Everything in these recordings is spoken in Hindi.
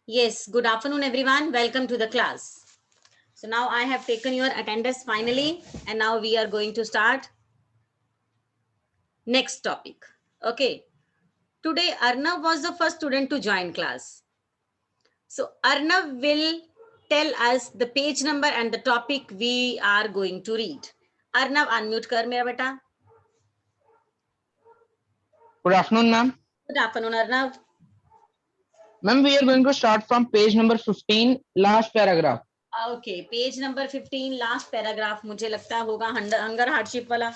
Yes, good afternoon, everyone. Welcome to the class. So now I have taken your attendance finally, and now we are going to start next topic. Okay. Today, Arnav was the first student to join class. So Arnav will tell us the page number and the topic we are going to read. Arnav, unmute kar mera beta. Good afternoon, ma'am. Good afternoon, Arnav. Ma'am, we are going to start from page number 15, last paragraph. Okay, page number 15, last paragraph. मुझे लगता होगा हंगर हार्डशिप वाला.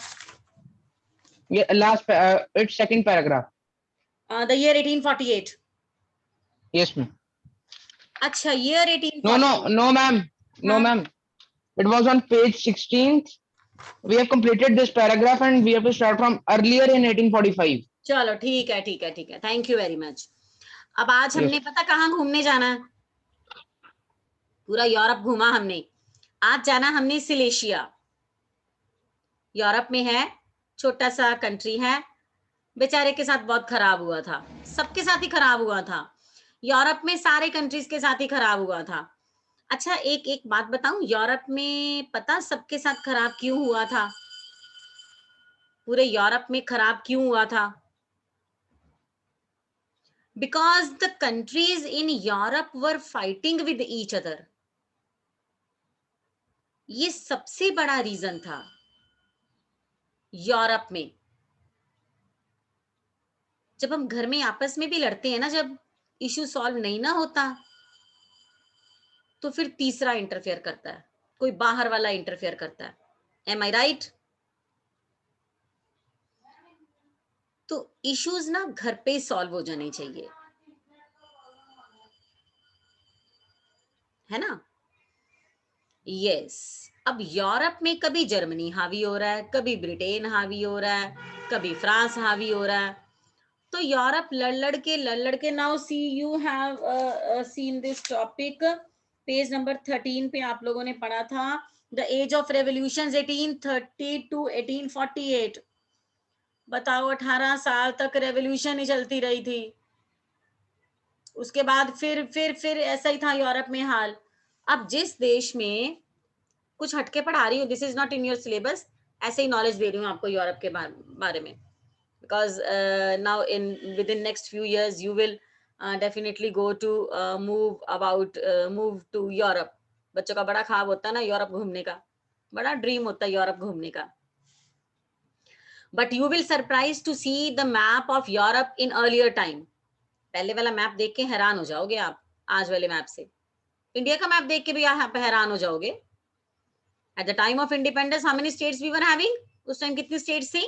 Yeah, it's second paragraph. The year 1848. Yes, ma'am. अच्छा, year No, 1848. ma'am. No, हाँ. ma'am. It was on page 16. We have completed this paragraph and we have to start from earlier in 1845. चलो ठीक है ठीक है ठीक है. Thank you very much. अब आज Yes. हमने पता कहाँ घूमने जाना है. पूरा यूरोप घूमा हमने. आज जाना हमने सिलेशिया. यूरोप में है, छोटा सा कंट्री है. बेचारे के साथ बहुत खराब हुआ था. सबके साथ ही खराब हुआ था. यूरोप में सारे कंट्रीज के साथ ही खराब हुआ था. अच्छा, एक एक बात बताऊं, यूरोप में पता सबके साथ खराब क्यों हुआ था? पूरे यूरोप में खराब क्यों हुआ था? Because the countries in Europe were fighting with each other. ये सबसे बड़ा रीजन था यूरोप में. जब हम घर में आपस में भी लड़ते हैं ना, जब इश्यू सॉल्व नहीं ना होता, तो फिर तीसरा इंटरफेयर करता है, कोई बाहर वाला इंटरफेयर करता है. एम आई राइट? तो इश्यूज ना घर पे सॉल्व हो जाने चाहिए, है ना? यस. अब यूरोप में कभी जर्मनी हावी हो रहा है, कभी ब्रिटेन हावी हो रहा है, कभी फ्रांस हावी हो रहा है. तो यूरोप लड़ लड़ के now see you have seen this topic. Page number 13 पे आप लोगों ने पढ़ा था the age of revolution 1830 to 1848. बताओ, 18 साल तक रेवोल्यूशन ही चलती रही थी. उसके बाद फिर ऐसा ही था यूरोप में हाल. अब जिस देश में कुछ हटके पढ़ा रही हूँ, this is not in your syllabus, ऐसे ही नॉलेज दे रही हूँ आपको यूरोप के बारे में. Because now within next few years you will definitely go to move to Europe. बच्चों का बड़ा ख्वाब होता है ना यूरोप घूमने का, बड़ा ड्रीम होता है यूरोप घूमने का. But you will surprise to see the map of Europe in earlier time. पहले वाला मैप देख के हैरान हो जाओगे आप. आज वाले मैप से इंडिया का मैप देख के भी आप हैरान हो जाओगे. At the time of independence how many states we were having? उस टाइम कितनी states थी?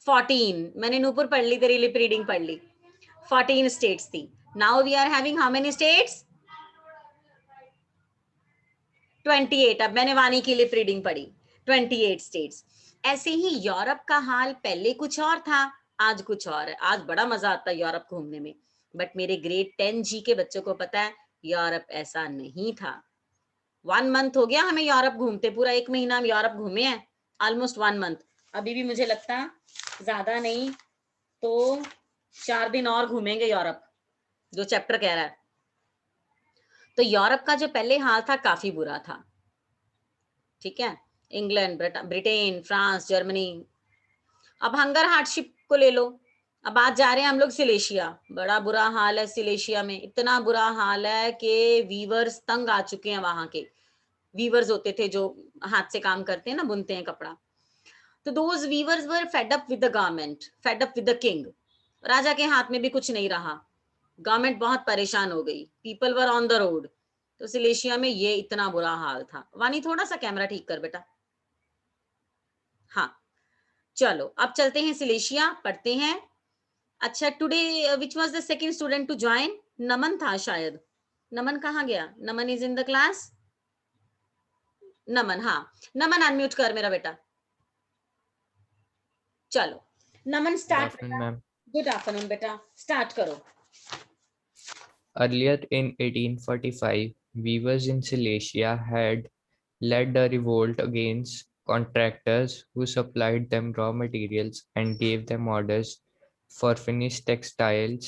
14. मैंने नूपुर पढ़ ली, तेरी लिप रीडिंग पढ़ ली. 14 states थी. Now we are having how many states? 28. अब मैंने वानी की लिप रीडिंग पढ़ी. 28 स्टेट्स. ऐसे ही यूरोप का हाल पहले कुछ और था, आज कुछ और है. आज बड़ा मजा आता है यूरोप घूमने में, बट मेरे ग्रेड 10 जी के बच्चों को पता है यूरोप ऐसा नहीं था. 1 मंथ हो गया हमें यूरोप घूमते, पूरा 1 महीना हम यूरोप घूमे हैं. Almost 1 month. अभी भी मुझे लगता है ज्यादा नहीं तो 4 दिन और घूमेंगे यूरोप, जो चैप्टर कह रहा है. तो यूरोप का जो पहले हाल था काफी बुरा था. ठीक है, इंग्लैंड, ब्रिटेन, फ्रांस, जर्मनी. अब हंगर हार्डशिप को ले लो. अब आज जा रहे हैं हम लोग सिलेशिया. बड़ा बुरा हाल है सिलेशिया में. इतना बुरा हाल है कि वीवर्स तंग आ चुके हैं. वहां के वीवर्स होते थे जो हाथ से काम करते हैं ना, बुनते हैं कपड़ा. तो those weavers were fed up with the government, fed up with the king. राजा के हाथ में भी कुछ नहीं रहा. गवर्नमेंट बहुत परेशान हो गई. People were on the road. तो सिलेशिया में ये इतना बुरा हाल था. वानी थोड़ा सा कैमरा ठीक कर बेटा. हाँ, चलो अब चलते हैं सिलेशिया, पढ़ते हैं. अच्छा, today which was the second student to join? Naman था शायद. नमन कहाँ गया? Naman is in the class. Naman, हाँ. नमन अनम्यूट कर मेरा बेटा. चलो Naman Good start. afternoon, ma'am. Good afternoon बेटा, स्टार्ट करो. Earlier in 1845, weavers in Silesia had led a revolt against contractors who supplied them raw materials and gave them orders for finished textiles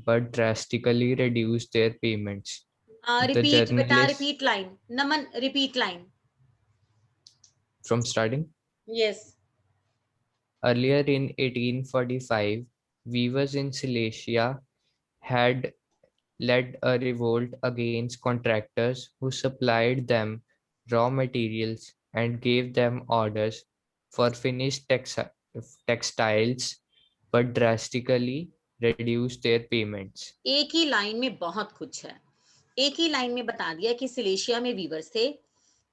but drastically reduced their payments. The Repeat beta, journalists repeat line. Naman, repeat line. from starting. Yes. Earlier in 1845, weavers in Silesia had led a revolt against contractors who supplied them raw materials and gave them orders for finished textiles, but drastically reduced their payments. एक ही लाइन में बहुत कुछ है. एक ही लाइन में बता दिया कि सिलेशिया में वीवर्स थे,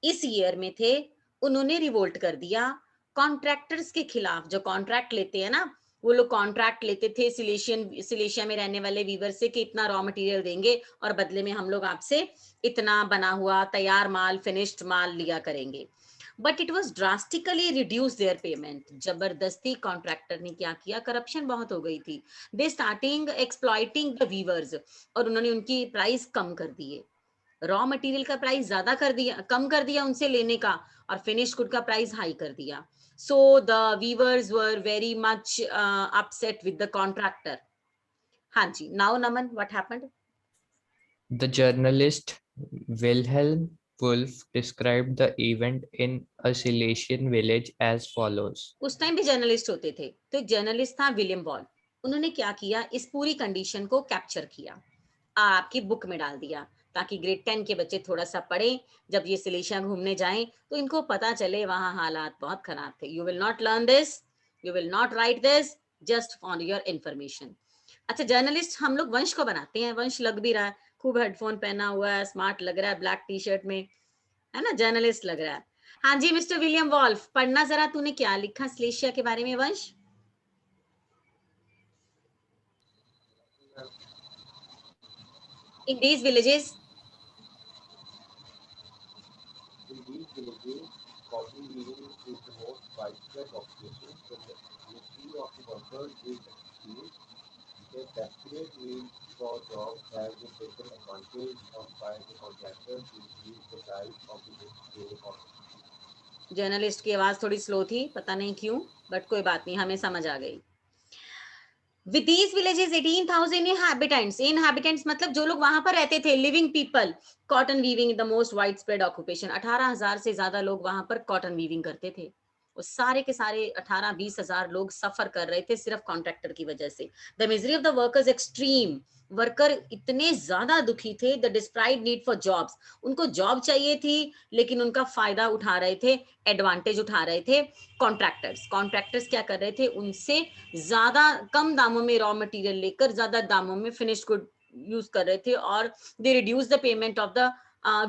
इस ईयर में थे, उन्होंने रिवोल्ट कर दिया कॉन्ट्रैक्टर्स के खिलाफ. जो कॉन्ट्रैक्ट लेते हैं ना, वो लोग कॉन्ट्रैक्ट लेते थे सिलेशिया में रहने वाले वीवर से कि इतना रॉ मटेरियल देंगे और बदले में हम लोग आपसे इतना बना हुआ तैयार माल, फिनिश्ड माल लिया करेंगे. But it was drastically reduce their payment. जबरदस्ती कॉन्ट्रैक्टर ने क्या किया, करप्शन बहुत हो गई थी. They starting exploiting the weavers, और उन्होंने उनकी प्राइस कम कर दिए. रॉ मटेरियल का प्राइस ज्यादा कर दिया, कम कर दिया उनसे लेने का, और फिनिश गुड का प्राइस हाई कर दिया. So the weavers were very much upset with the contractor. हाँ जी, now Naman, what happened? The journalist Wilhelm Wolff described the event in a Silesian village as follows. उस टाइम भी जर्नलिस्ट होते थे, तो एक जर्नलिस्ट था विलियम वॉल. उन्होंने क्या किया, इस पूरी कंडीशन को कैप्चर किया, आपकी बुक में डाल दिया, ताकि ग्रेड 10 के बच्चे थोड़ा सा पढ़ें. जब ये सिलेशिया घूमने जाएं तो इनको पता चले वहां हालात बहुत खराब थे. You will not learn this, you will not right this, just for your information. अच्छा, जर्नलिस्ट हम लोग वंश को बनाते हैं. वंश लग भी रहा है, खूब हेडफोन पहना हुआ है, स्मार्ट लग रहा है, ब्लैक टी शर्ट में, है ना, जर्नलिस्ट लग रहा है. हाँ जी मिस्टर विलियम वॉल्फ, पढ़ना जरा, तूने क्या लिखा सिलेशिया के बारे में वंश? In these villages, cotton weaving is the most widespread occupation. The majority of the workers is skilled. The desperate need for jobs has been taken advantage of by the contractors to increase the price of the daily economy. Journalist की आवाज थोड़ी स्लो थी, पता नहीं क्यों, बट कोई बात नहीं, हमें समझ आ गई. With these villages 18,000 inhabitants मतलब जो लोग वहां पर रहते थे, living people. Cotton weaving the most wide spread occupation. 18,000 से ज्यादा लोग वहां पर कॉटन वीविंग करते थे. वो सारे के सारे 18-20 हजार लोग सफर कर रहे थे सिर्फ कॉन्ट्रैक्टर की वजह से. The misery of the workers extreme. Worker इतने ज्यादा दुखी थे. The desperate need for jobs. उनको जॉब चाहिए थी, लेकिन उनका फायदा उठा रहे थे, एडवांटेज उठा रहे थे कॉन्ट्रैक्टर्स क्या कर रहे थे, उनसे ज्यादा कम दामों में रॉ मटेरियल लेकर ज्यादा दामों में फिनिश्ड गुड यूज कर रहे थे, और they reduce the payment of the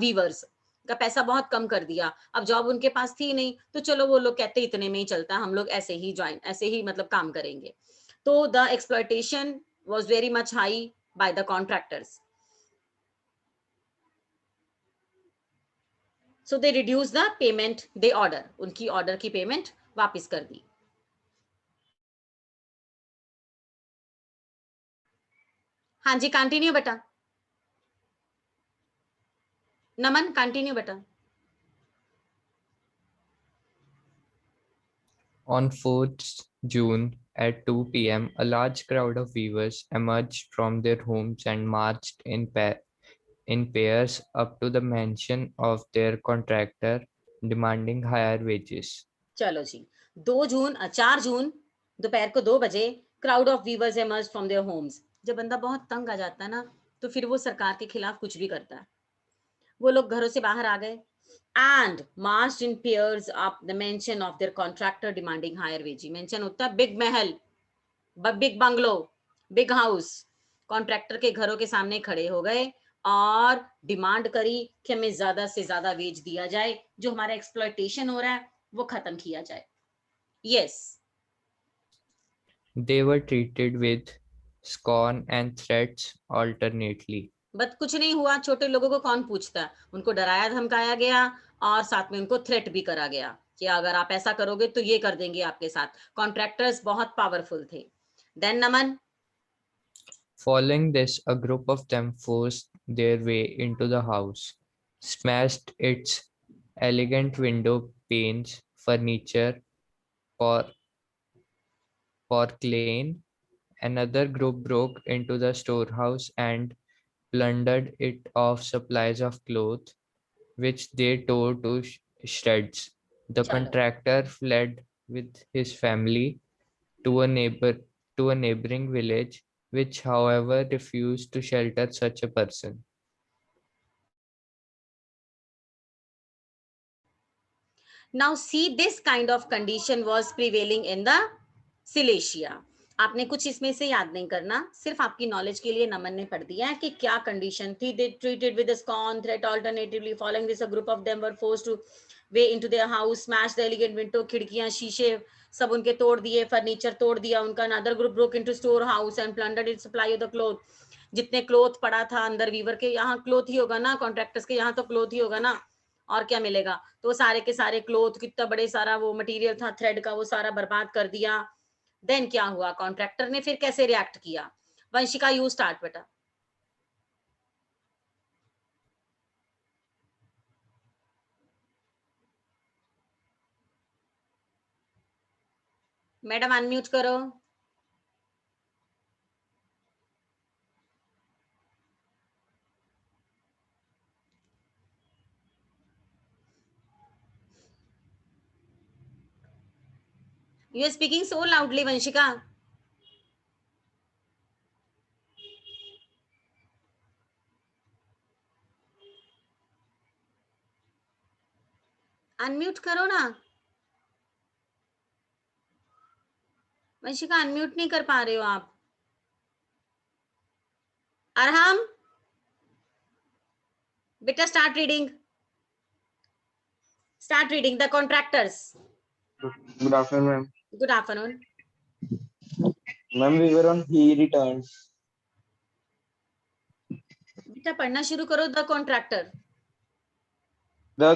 weavers. का पैसा बहुत कम कर दिया. अब जॉब उनके पास थी नहीं, तो चलो वो लोग कहते इतने में ही चलता है, हम लोग ऐसे ही मतलब काम करेंगे. तो the exploitation was very much high by the contractors. So they reduce the payment they order. उनकी ऑर्डर की पेमेंट वापस कर दी. हाँ जी, कंटिन्यू बेटा. नमन कंटिन्यू बेटा. On 4th June at 2 p.m., a large crowd of weavers emerged from their homes and marched in pairs up to the mansion of their contractor, demanding higher wages. चलो जी, 4 जून दोपहर को 2 बजे crowd of viewers emerge from their homes. जब बंदा बहुत तंग आ जाता है ना, तो फिर वो सरकार के खिलाफ कुछ भी करता है. वो लोग घरों से बाहर आ गए and marched in pairs up the mansion of their contractor demanding higher wage. Mansion होता है बिग महल, big bungalow, big house. Contractor के घरों के सामने खड़े हो गए और डिमांड करी कि हमें ज्यादा से ज्यादा वेज दिया जाए, जो हमारा एक्सप्लॉयटेशन हो रहा है वो खत्म किया जाए. Yes. They were treated with scorn and threats alternately. But कुछ नहीं हुआ. छोटे लोगों को कौन पूछता है, उनको डराया धमकाया गया और साथ में उनको थ्रेट भी करा गया कि अगर आप ऐसा करोगे तो ये कर देंगे आपके साथ. कॉन्ट्रैक्टर्स बहुत पावरफुल थे. Then Naman. Following this, a group of them forced their way into the house, smashed its elegant window panes, furniture, por- porcelain, another group broke into the storehouse and plundered it of supplies of cloth, which they tore to shreds. The चलो contractor fled with his family to a neighboring village, which, however, refused to shelter such a person. now see this kind of condition was prevailing in the Silesia. आपने कुछ इसमें से याद नहीं करना, सिर्फ आपकी नॉलेज के लिए नमन ने पढ़ दिया है कि क्या कंडीशन थी. They treated with a scorn threat. Alternatively, following this, a group of them were forced to way into their house, smashed the elegant window, खिड़कियां शीशे सब उनके तोड़ दिए, फर्नीचर तोड़ दिया उनका. Another group broke into store house and plundered its supply of the cloth. जितने क्लोथ पड़ा था अंदर, वीवर के यहाँ क्लोथ ही होगा ना, कॉन्ट्रैक्टर्स के यहाँ तो क्लोथ ही होगा ना, और क्या मिलेगा. तो सारे के सारे क्लोथ, कितना बड़े सारा वो मटेरियल था थ्रेड का, वो सारा बर्बाद कर दिया. देन क्या हुआ, कॉन्ट्रैक्टर ने फिर कैसे रिएक्ट किया? वंशिका, यू स्टार्ट बेटा. मैडम अनम्यूट करो. You are speaking so loudly, Vanshika. Unmute करो ना. वंशिका, अनम्यूट नहीं कर पा रहे हो आप. अरहम, बेटा start reading. Start reading. The contractors. Good afternoon, ma'am. Good afternoon. Ma'am, we were on he returned. बेटा पढ़ना शुरू करो. The contractor. The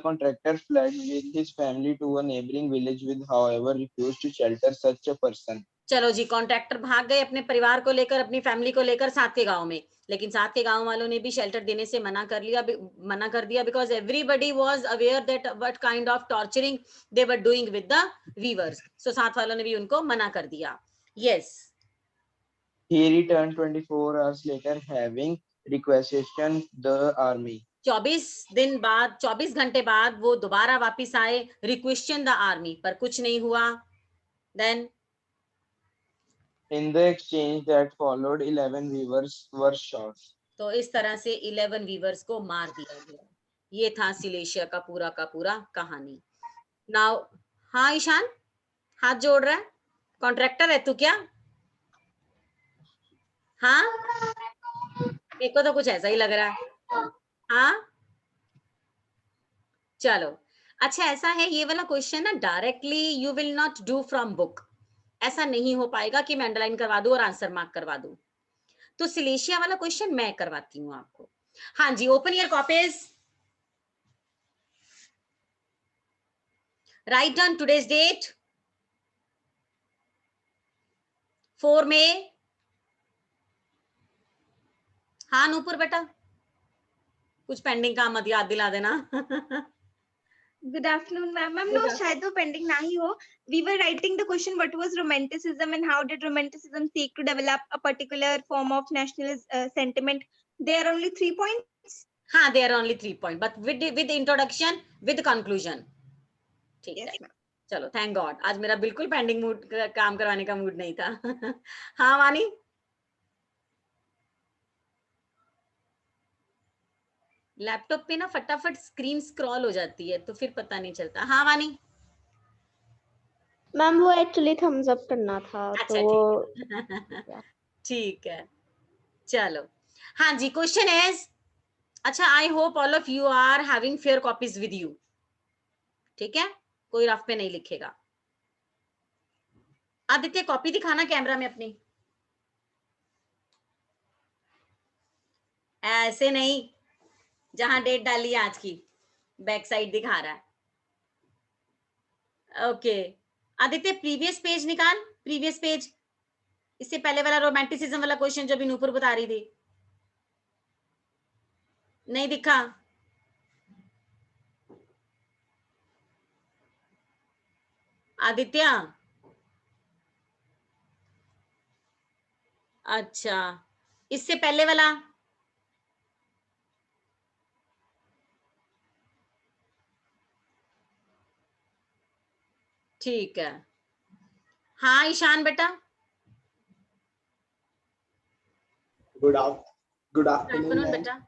contractor fled with his family to a neighboring village, with, however, refused to shelter such a person. चलो जी, कॉन्ट्रैक्टर भाग गए अपने परिवार को लेकर, अपनी फैमिली को लेकर साथ के गांव में, लेकिन साथ के गांव वालों ने भी शेल्टर देने से मना कर दिया, because everybody was aware that what kind of torturing they were doing with the weavers. So साथ वालों ने भी उनको मना कर दिया. Yes. He returned 24 hours later, having requisitioned the army. 24 घंटे बाद वो दोबारा वापिस आए, रिक्वेश्चन द आर्मी, पर कुछ नहीं हुआ. Then In the exchange that followed, 11 weavers were shot. तो इस तरह से 11 वीवर्स को मार दिया गया. ये था सिलेशिया का पूरा कहानी. नाउ हाँ ईशान, हाथ जोड़ रहा है. कॉन्ट्रैक्टर है तू क्या? हाँ, मेरे को तो कुछ ऐसा ही लग रहा है. हाँ चलो. अच्छा ऐसा है, ये वाला क्वेश्चन ना directly you will not do from book. ऐसा नहीं हो पाएगा कि मैं अंडरलाइन करवा दूं और आंसर मार्क करवा दूं. तो सिलेशिया वाला क्वेश्चन मैं करवाती हूँ आपको. हाँ जी, open your copies. Write down today's date 4 May. हाँ नूपुर बेटा, कुछ पेंडिंग काम मत याद दिला देना. Good afternoon, ma'am. Ma'am, no, शायद वो pending ना ही हो. We were writing the question, what was romanticism and how did romanticism seek to develop a particular form of nationalist sentiment? There are only 3 points. हाँ, there are only 3 points, but with introduction, with conclusion. ठीक Yes, है. ma'am. चलो, thank God. आज मेरा बिल्कुल पेंडिंग मूड काम करवाने का मूड नहीं था. हाँ वानी, लैपटॉप पे ना फटाफट स्क्रीन स्क्रॉल हो जाती है तो फिर पता नहीं चलता. हाँ वानी. मैम वो एक्चुअली थम्स अप करना था. अच्छा तो ठीक है. चलो हाँ जी, क्वेश्चन इज, अच्छा I hope all of you are having fair copies with you. ठीक है, कोई रफ पे नहीं लिखेगा. आदित्य कॉपी दिखाना कैमरा में अपनी. ऐसे नहीं, जहां डेट डाली है आज की, बैक साइड दिखा रहा है. ओके आदित्य, प्रीवियस पेज निकाल. प्रीवियस पेज, इससे पहले वाला रोमांटिसिज्म वाला क्वेश्चन जो भी नूपुर बता रही थी. नहीं दिखा? आदित्य अच्छा, इससे पहले वाला ठीक है। हाँ ईशान बेटा, गुड आफ्टरनून आफ्टरनून मैम। बेटा।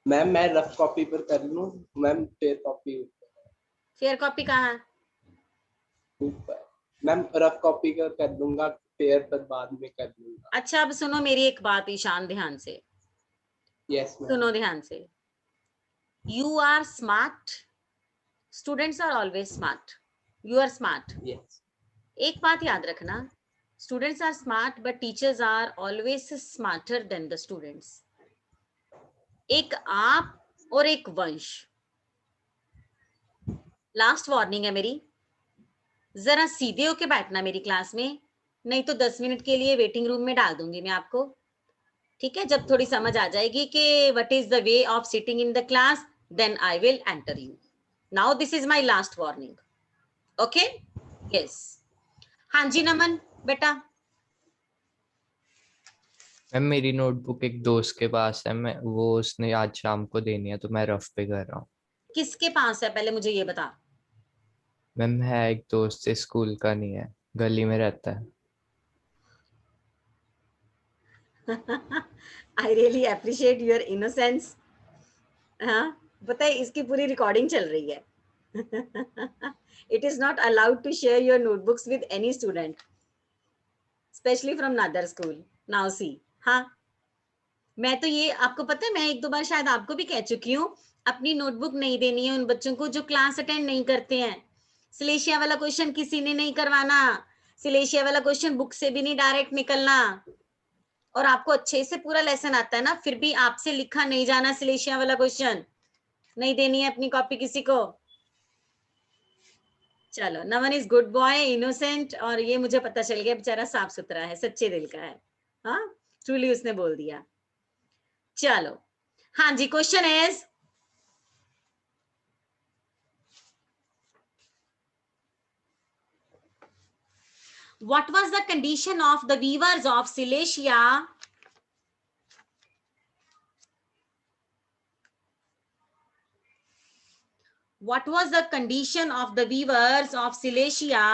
मैम मैं रफ कॉपी पर कर लूं? Ma'am fair copy fair copy कहाँ है? ऊपर। मैम रफ कॉपी का कर दूंगा, फेयर पर बाद में कर दूंगा। अच्छा अब सुनो मेरी एक बात ईशान, ध्यान से यस मैम। सुनो ध्यान से। You are smart, students are always smart, you are smart. Yes. एक बात याद रखना, students are smart but teachers are always smarter than the students. एक आप और एक वंश। लास्ट वार्निंग है मेरी, जरा सीधे होके बैठना मेरी क्लास में, नहीं तो 10 मिनट के लिए वेटिंग रूम में डाल दूंगी मैं आपको, ठीक है? जब थोड़ी समझ आ जाएगी कि what is the way of sitting in the class, then I will enter you. Now this is my last warning, okay? Yes. हाँ जी नमन बेटा। मैम मेरी नोटबुक एक दोस्त के पास है, मैं वो उसने आज शाम को देनी है तो मैं रफ पे कर रहा हूँ। किसके पास है पहले मुझे ये बता। मैम है एक दोस्त, स्कूल का नहीं है, गली में रहता है। I really appreciate your innocence. हाँ पता है इसकी पूरी रिकॉर्डिंग चल रही है। It is not allowed to share your notebooks with any student, specially from another school. Now see, हाँ मैं तो ये आपको पता है, मैं एक दो बार शायद आपको भी कह चुकी हूँ, अपनी नोटबुक नहीं देनी है उन बच्चों को जो क्लास अटेंड नहीं करते हैं। सिलेशिया वाला क्वेश्चन किसी ने नहीं करवाना, सिलेशिया वाला क्वेश्चन बुक से भी नहीं डायरेक्ट निकलना। और आपको अच्छे से पूरा लेसन आता है ना, फिर भी आपसे लिखा नहीं जाना सिलेशिया वाला क्वेश्चन, नहीं देनी है अपनी कॉपी किसी को। चलो, नमन इज गुड बॉय, इनोसेंट, और ये मुझे पता चल गया बेचारा साफ सुथरा है, सच्चे दिल का है। हाँ ट्रूली उसने बोल दिया। चलो हाँ जी, question is what was the condition of the weavers of Cilicia what was the condition of the weavers of Cilicia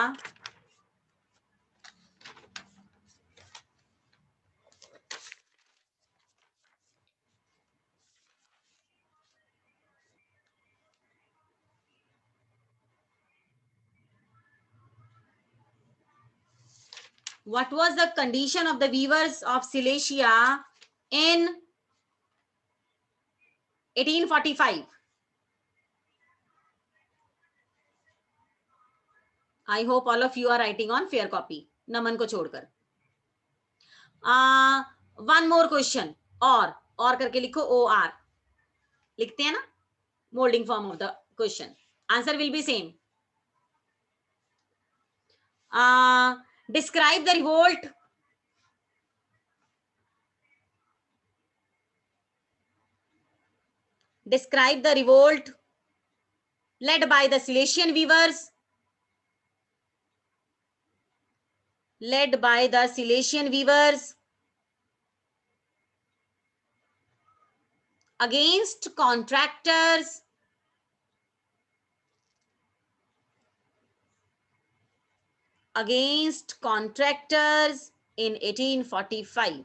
what was the condition of the weavers of Cilicia in 1845? I hope all of you are writing on fair copy, नमन को छोड़कर। वन मोर क्वेश्चन, और करके लिखो, OR लिखते हैं ना, moulding form of the question, answer will be same. Describe the revolt. Describe the revolt led by the Silesian weavers. Led by the Silesian weavers against contractors. Against contractors in 1845.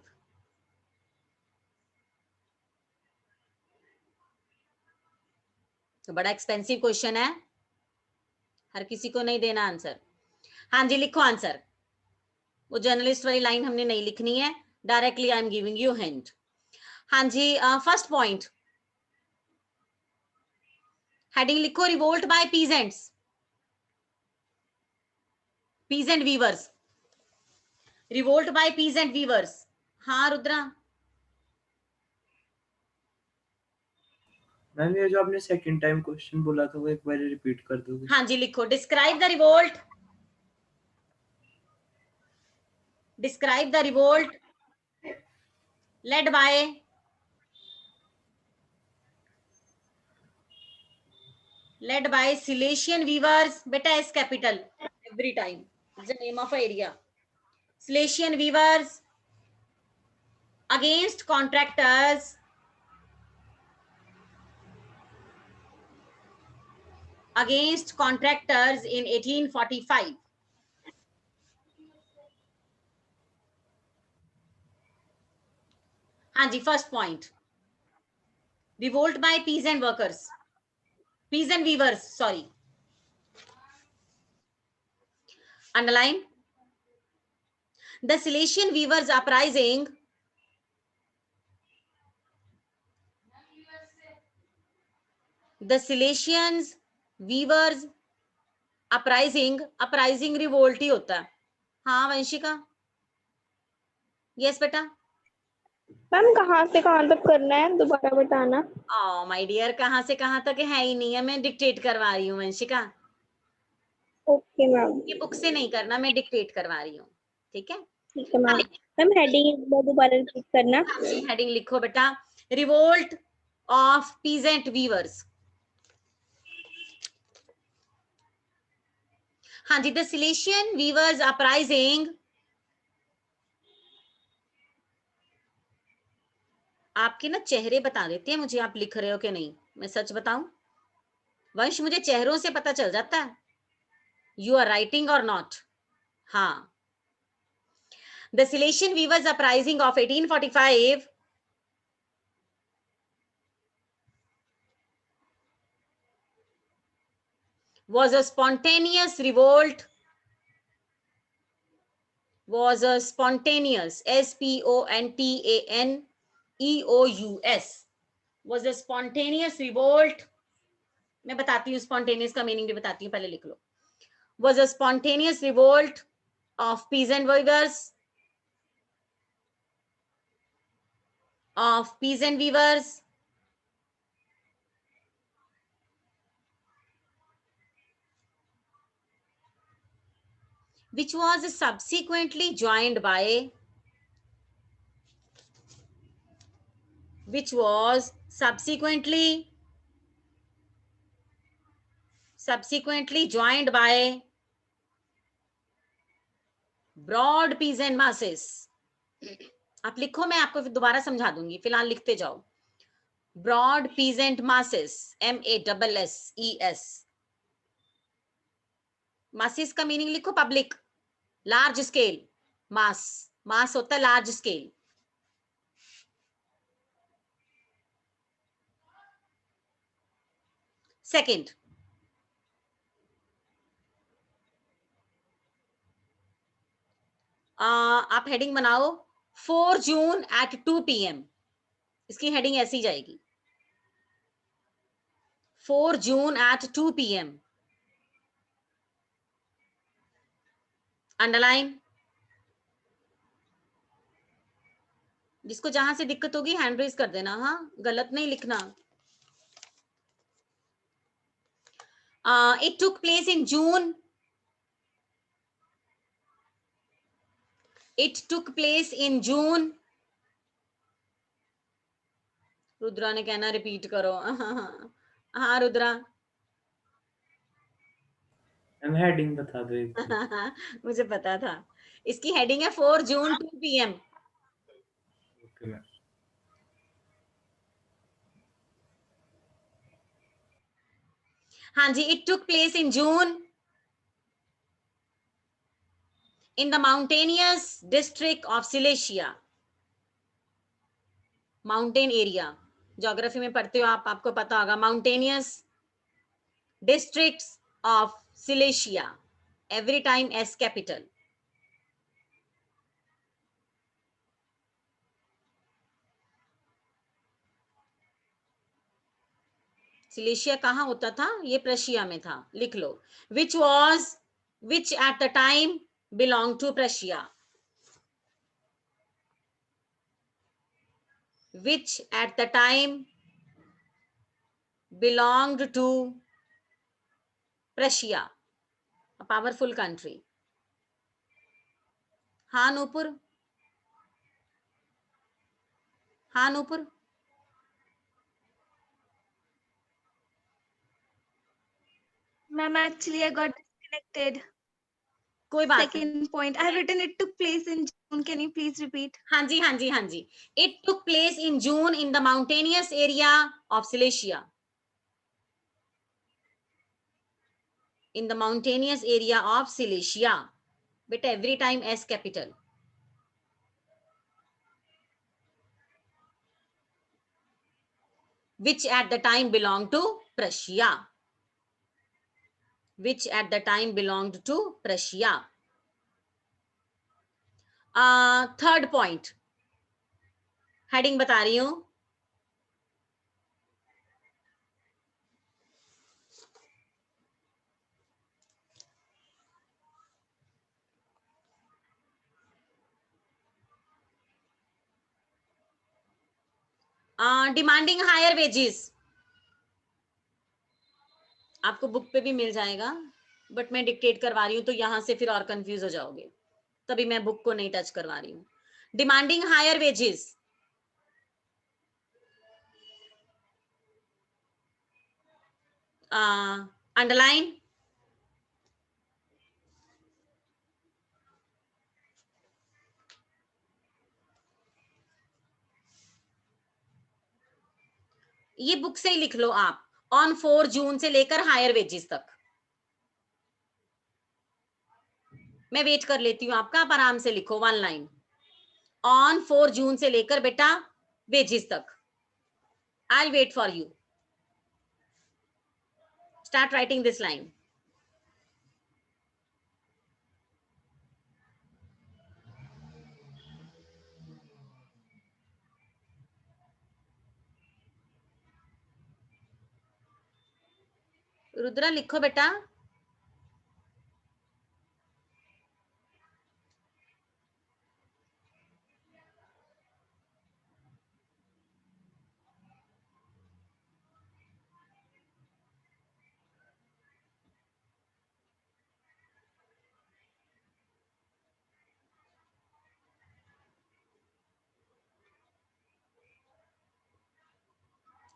तो बड़ा एक्सपेंसिव क्वेश्चन है, हर किसी को नहीं देना आंसर। हाँ जी लिखो आंसर, वो जर्नलिस्ट वाली लाइन हमने नहीं लिखनी है, directly I am giving you hint. हाँ जी, फर्स्ट पॉइंट, हेडिंग लिखो, revolt by peasants, peasant weavers, revolt by peasant weavers. हाँ रुद्रा। मैम ये जो आपने सेकंड टाइम क्वेश्चन बोला था वो एक बार रिपीट कर दोगे? हाँ जी लिखो, describe the revolt, describe the revolt led by Silesian weavers. Beta is capital every time, it's the name of an area. Silesian weavers against contractors in 1845. हाँ जी, first point, revolt by peasant weavers, sorry. Underline. The Silesian weavers uprising uprising revolt ही होता है। हाँ वंशिका, यस बेटा। मैम कहाँ से कहाँ तक करना है दोबारा बताना। ओ माय डियर, कहाँ से कहाँ तक है ही नहीं है, मैं डिक्टेट करवा रही हूँ वंशिका। Okay ma'am. ये बुक से नहीं करना, मैं डिक्टेट करवा रही हूँ, ठीक है। ठीक है मैम। मैम हेडिंग एक बार दोबारा रिपीट करना। हेडिंग लिखो बेटा, रिवोल्ट ऑफ पीजेंट वीवर्स। हाँ जी, द सिलेशियन वीवर्स अपराइजिंग, आपके ना चेहरे बता देते हैं मुझे आप लिख रहे हो कि नहीं। मैं सच बताऊं वंश, मुझे चेहरों से पता चल जाता है you are writing or not. हाँ, the Silesian weavers uprising of 1845 was a spontaneous revolt, was a spontaneous, SPONTANEOUS, was a spontaneous revolt। मैं बताती हूँ spontaneous का मीनिंग भी बताती हूँ, पहले लिख लो। Was a spontaneous revolt of peasant weavers which was subsequently joined by broad peasant masses। आप लिखो, मैं आपको दोबारा समझा दूंगी, फिलहाल लिखते जाओ। Broad peasant masses, MASSES। Masses का मीनिंग लिखो, पब्लिक, लार्ज स्केल। मास होता है लार्ज स्केल। सेकंड, आप हेडिंग बनाओ 4 जून at 2 PM। इसकी हेडिंग ऐसी जाएगी, 4 जून at 2 PM। अंडरलाइन। जिसको जहां से दिक्कत होगी हैंड रेज कर देना, हाँ गलत नहीं लिखना। It took place in June। It took place in June। Rudra ने कहना रिपीट करो। हाँ रुद्रा। मैम हेडिंग बता दो एक बार। मुझे पता था। इसकी हेडिंग है 4 जून 2 PM। Okay ma'am. हाँ जी, it took place in June in the mountainous district of Silesia। Mountain area, geography में पढ़ते हो आप, आपको पता होगा। Mountainous districts of Silesia, every time S capital. Silesia कहाँ होता था? ये प्रशिया में था, लिख लो। Which at the time belong to Prussia, which at the time belonged to Prussia, a powerful country। हाँ नूपुर, हाँ Nupur. Ma'am, actually I got disconnected. कोई बात नहीं। Second point, I have written it took place in June. Can you please repeat? हाँ जी, हाँ जी, हाँ जी. It took place in June in the mountainous area of Silesia. In the mountainous area of Silesia. But every time S capital. Which at the time belonged to Prussia. Which at the time belonged to Prussia. Third point. Heading बता रही हूं. Demanding higher wages. आपको बुक पे भी मिल जाएगा, बट मैं डिक्टेट करवा रही हूँ तो यहां से फिर और कंफ्यूज हो जाओगे, तभी मैं बुक को नहीं टच करवा रही हूँ. Demanding higher wages. अंडरलाइन. ये बुक से ही लिख लो आप. ऑन 4 जून से लेकर हायर वेजेस तक. मैं वेट कर लेती हूँ आपका, आप आराम से लिखो 1 लाइन. ऑन 4 जून से लेकर बेटा वेजेस तक. I will wait for you. Start writing this line. Rudra लिखो बेटा.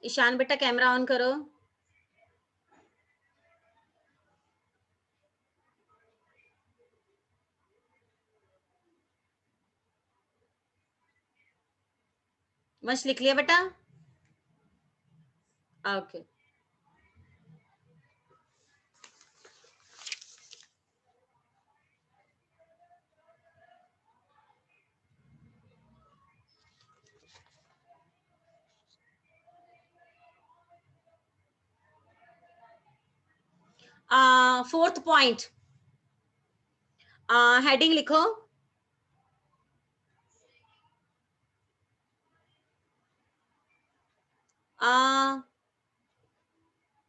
ईशान बेटा कैमरा ऑन करो. वंश लिख लिया बेटा. ओके. Fourth point. हेडिंग लिखो.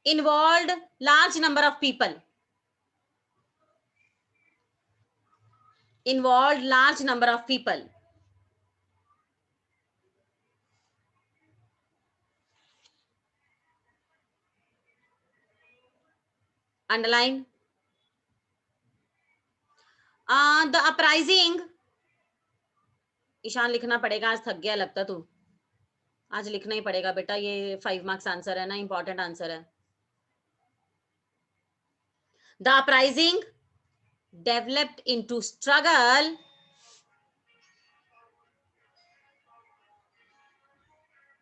Involved large number of people. Involved large number of people. Underline. The uprising. Ishan लिखना पड़ेगा, आज थक गया लगता तू. आज लिखना ही पड़ेगा बेटा, ये 5 मार्क्स आंसर है ना, इंपॉर्टेंट आंसर है. The uprising developed into struggle.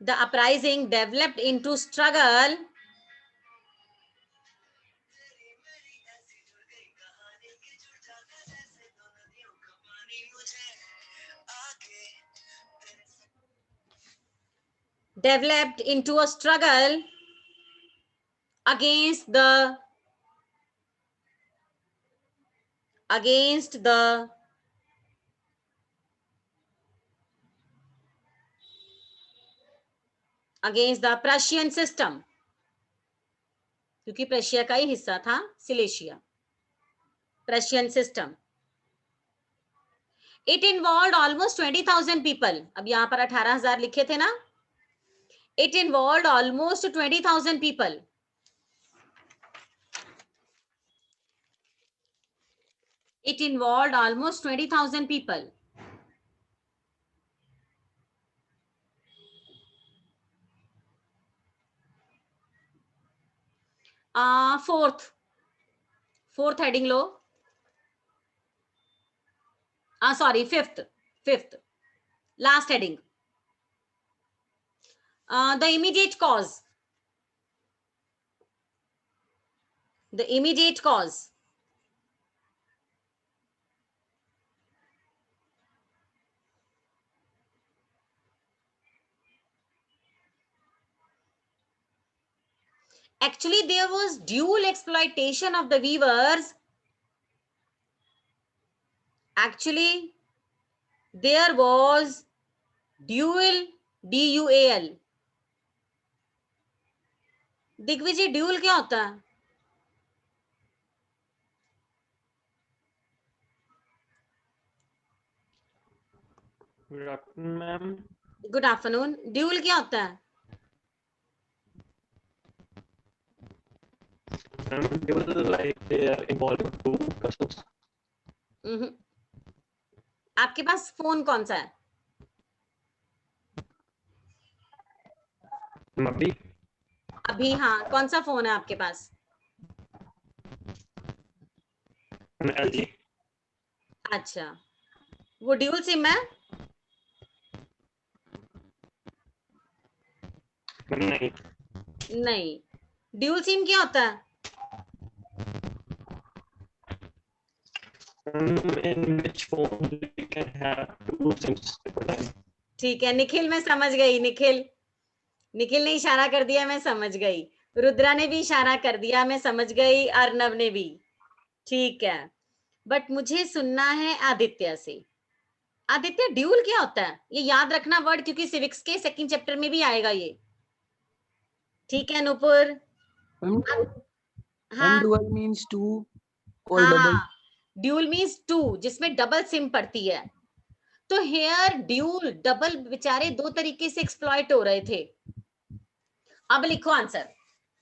The uprising developed into struggle developed into a struggle against the Prussian system, क्योंकि प्रशिया का ही हिस्सा था Silesia. Prussian system. It involved almost 20,000 people. अब यहां पर 18,000 लिखे थे ना. It involved almost 20,000 people. It involved almost 20,000 people. Fourth heading low. Sorry, fifth, last heading. The immediate cause. The immediate cause. Actually, there was dual exploitation of the weavers. Actually, there was dual, DUAL. Digvijay, dual क्या होता है? Good afternoon, ma'am. Good afternoon. Dual क्या होता है? They were like they are involving two persons. आपके पास फोन कौन सा है? Maybe अभी हाँ, कौन सा फोन है आपके पास? an LG. अच्छा, वो ड्यूल सिम है? नहीं. नहीं. ड्यूल सिम क्या होता है? In which phone we can have two SIMs. ठीक है निखिल, मैं समझ गई. निखिल ने इशारा कर दिया, मैं समझ गई. रुद्रा ने भी इशारा कर दिया, मैं समझ गई. अर्नव ने भी. ठीक है, बट मुझे सुनना है आदित्य से. आदित्य, ड्यूल क्या होता है? ये याद रखना वर्ड, क्योंकि सिविक्स के सेकंड चैप्टर में भी आएगा ये. ठीक है नुपुर? हाँ, ड्यूल मींस टू और डबल. ड्यूल मींस टू, जिसमें डबल सिम पड़ती है. तो हेयर ड्यूल, डबल, बेचारे दो तरीके से एक्सप्लॉइट हो रहे थे. अब लिखो answer.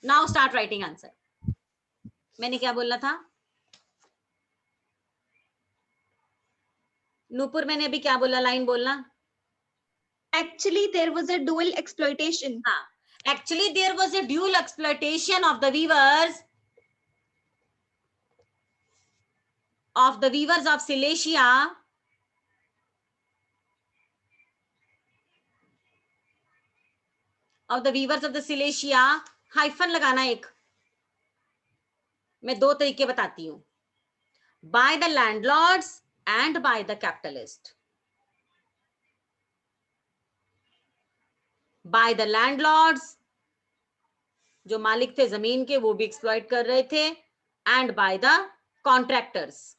Now start writing answer. मैंने क्या बोलना था? नूपुर, मैंने अभी क्या बोला? लाइन बोलना. Actually, there was a dual exploitation. Actually, there was a dual exploitation of the weavers of Silesia. Of the weavers of the Silesia. Hyphen लगाना एक. मैं दो तरीके बताती हूं. By the landlords and by the capitalist. By the landlords, जो मालिक थे जमीन के, वो भी एक्सप्लॉइट कर रहे थे. And by the contractors.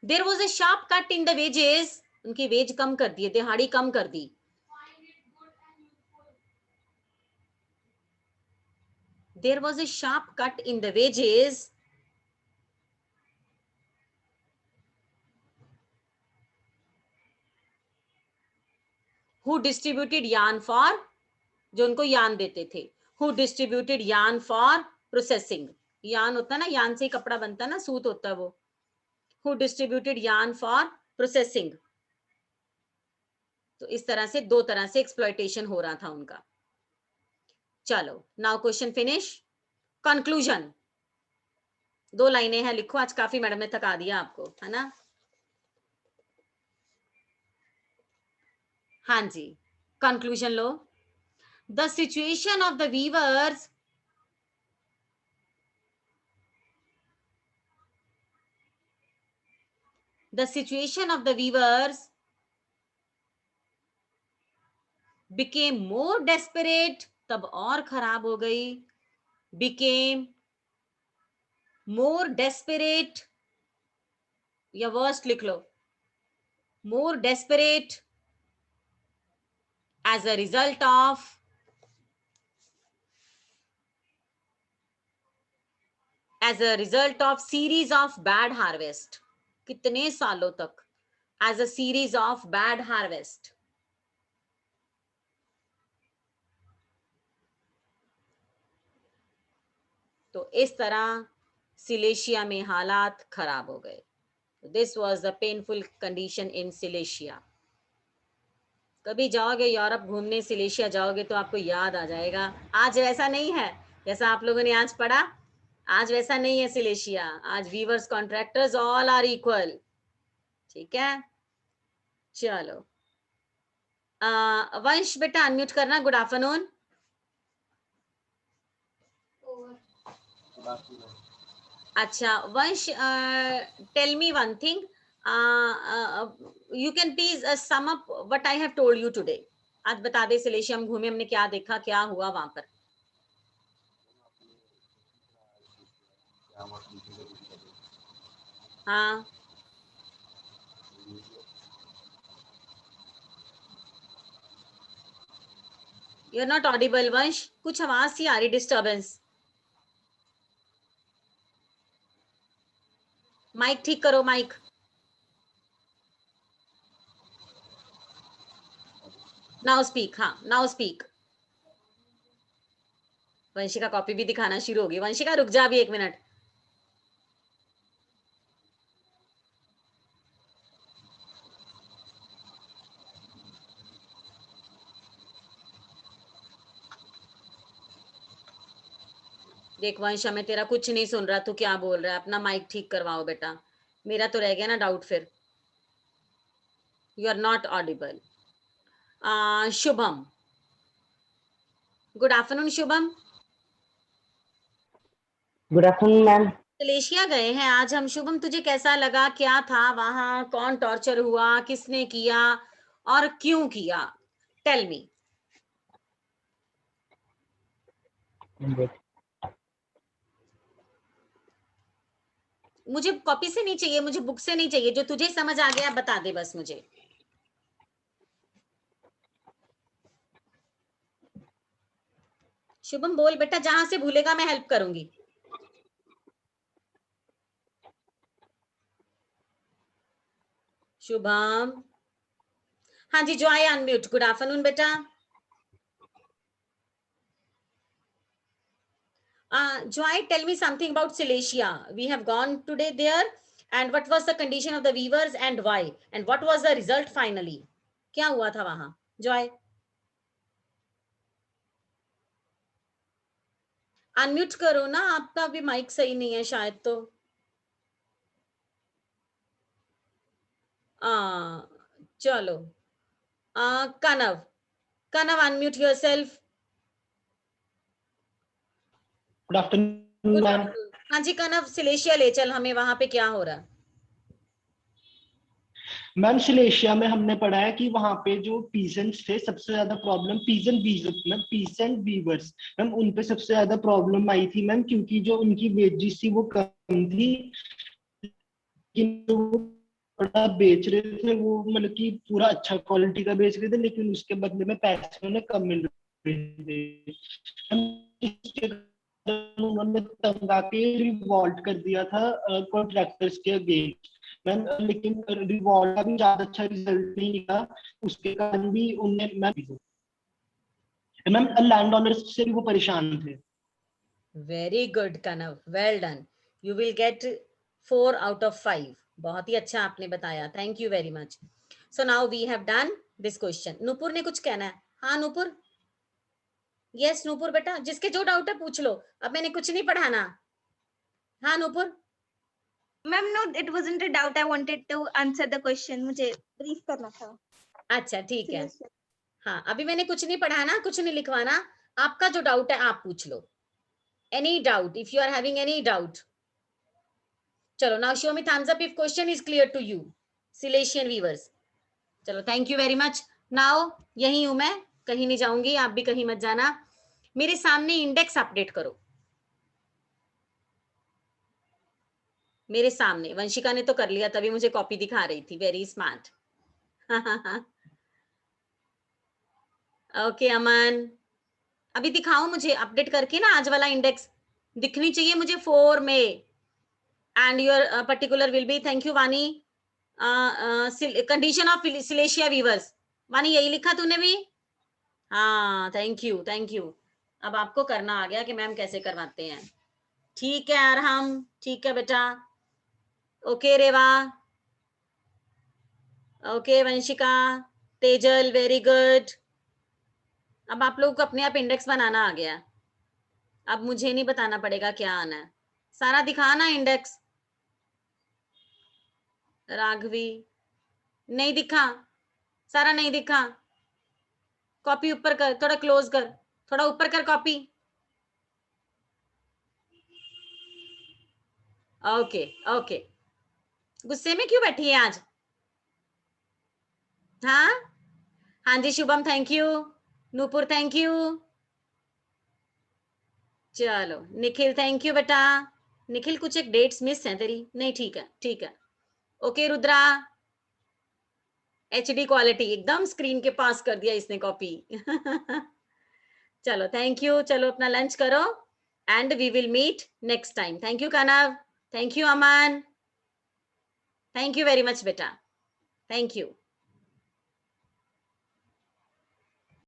There was a sharp cut in the wages. उनकी वेज कम कर दिए, दिहाड़ी कम कर दी. There was a sharp cut in the wages who distributed yarn for, जो उनको यान देते थे. Who distributed yarn for processing. यान होता है ना, यान से ही कपड़ा बनता है ना, सूत होता है वो. Who distributed yarn for processing. तो इस तरह से दो तरह से एक्सप्लॉइटेशन हो रहा था उनका. चलो, नाउ क्वेश्चन फिनिश. कंक्लूजन. दो लाइनें हैं, लिखो. आज काफी मैडम ने थका दिया आपको, है ना? हाँ जी, कंक्लूजन लो. The situation of the weavers became more desperate. तब और खराब हो गई. became more desperate, या वर्स्ट लिख लो. more desperate as a result of series of bad harvest. कितने सालों तक? as a series of bad harvest. तो इस तरह सिलेशिया में हालात खराब हो गए. This was the painful condition in Silesia. कभी जाओगे यूरोप घूमने, सिलेशिया जाओगे तो आपको याद आ जाएगा। आज वैसा नहीं है जैसा आप लोगों ने आज पढ़ा, आज वैसा नहीं है सिलेशिया। आज weavers contractors all are equal. ठीक है, चलो वंश बेटा अनम्यूट करना। Good afternoon. अच्छा Vansh, tell me one thing, you can please sum up what I have told you today. आज बता दे सिलेशिया हम घूमे, हमने क्या देखा, क्या हुआ वहां पर। हाँ यू आर नॉट ऑडिबल वंश, कुछ आवाज सी आ रही, डिस्टर्बेंस। माइक ठीक करो, माइक। नाउ स्पीक, हाँ नाउ स्पीक। वंशिका कॉपी भी दिखाना शुरू होगी। वंशिका रुक जा अभी 1 मिनट। देख वंश, मैं तेरा कुछ नहीं सुन रहा, तू क्या बोल रहा है, अपना माइक ठीक करवाओ बेटा। मेरा तो रह गया ना डाउट फिर। You are not audible. Shubham, good afternoon Shubham. Good afternoon ma'am. Malaysia गए हैं आज हम। शुभम तुझे कैसा लगा, क्या था वहां, कौन टॉर्चर हुआ, किसने किया और क्यों किया, टेल मी। मुझे कॉपी से नहीं चाहिए, मुझे बुक से नहीं चाहिए, जो तुझे समझ आ गया बता दे बस मुझे। शुभम बोल बेटा, जहां से भूलेगा मैं हेल्प करूंगी। शुभम, हाँ जी जॉय अनम्यूट। गुड आफ्टरनून बेटा। Joy, tell me something about Silesia. We have gone today there, and what was the condition of the weavers and why, and what was the result finally? क्या हुआ था वहां Joy? अनम्यूट करो ना, आपका भी माइक सही नहीं है शायद तो। चलो Kanav, Kanav unmute yourself. Good afternoon ma'am. हाँ जी कनव, सिलेशिया ले चल हमें, वहां पे क्या हो रहा। मैम सिलेशिया में हमने पढ़ा है कि वहां पे जो पीजेंट्स थे सबसे ज्यादा प्रॉब्लम, पीसेंट वीवर्स मैम, उन पे सबसे ज्यादा प्रॉब्लम आई थी मैम, क्योंकि जो उनकी वेजेस थी वो कम थी, लेकिन जो वो बड़ा बेच रहे थे वो मतलब कि पूरा अच्छा क्वालिटी का बेच रहे थे, लेकिन उसके बदले में पैसे उन्हें कम मिल रहे थे। उन्होंने तंग आके रिवॉल्ट कर दिया था कॉन्ट्रैक्टर्स के अगेंस्ट मैम, लेकिन रिवॉल्ट का भी ज्यादा अच्छा रिजल्ट नहीं निकला, उसके कारण भी उन्हें मैम लैंड ओनर्स से भी वो परेशान थे। Very good Kanav, well done, you will get 4 out of 5। बहुत ही अच्छा आपने बताया, thank you very much. So now we have done this question. Nupur ने कुछ कहना है? हाँ नूपुर। यस नूपुर बेटा, जिसके जो डाउट है पूछ लो, अब मैंने कुछ नहीं पढ़ाना। हाँ Nupur. Ma'am no, it wasn't a doubt, I wanted to answer the question, मुझे ब्रीफ करना था। अच्छा ठीक है, हाँ अभी मैंने कुछ नहीं पढ़ाना, कुछ नहीं लिखवाना, आपका जो डाउट है आप पूछ लो। Any doubt, if you are having any doubt. चलो now show me thumbs up if question is clear to you, Silesian weavers. चलो thank you very much. Now यही हूं मैं, कहीं नहीं जाऊंगी, आप भी कहीं मत जाना। मेरे सामने इंडेक्स अपडेट करो, मेरे सामने। वंशिका ने तो कर लिया, तभी मुझे कॉपी दिखा रही थी, वेरी स्मार्ट। ओके अमन, अभी दिखाओ मुझे अपडेट करके ना, आज वाला इंडेक्स दिखनी चाहिए मुझे 4 में। And your particular will be, thank you वानी, कंडीशन ऑफ सिलेशिया वीवर्स। वानी यही लिखा तूने भी? हाँ थैंक यू थैंक यू। अब आपको करना आ गया कि मैम कैसे करवाते हैं। ठीक है अरहम, ठीक है बेटा। Okay Reva, okay Vanshika, Tejal, very good. अब आप लोगों को अपने आप इंडेक्स बनाना आ गया। अब मुझे नहीं बताना पड़ेगा क्या आना है, सारा दिखाना इंडेक्स। राघवी नहीं दिखा, सारा नहीं दिखा। कॉपी ऊपर कर, थोड़ा क्लोज कर, थोड़ा ऊपर कर कॉपी। ओके ओके, गुस्से में क्यों बैठी है आज? हाँ हाँ जी Shubham thank you, Nupur thank you, चलो निखिल थैंक यू बेटा। निखिल कुछ एक डेट्स मिस हैं तेरी, नहीं ठीक है ठीक है। ओके रुद्रा, HD क्वालिटी एकदम स्क्रीन के पास कर दिया इसने कॉपी। चलो थैंक यू, चलो अपना लंच करो and we will meet next time. Thank you Kanav, thank you Aman, thank you very much बेटा, थैंक यू।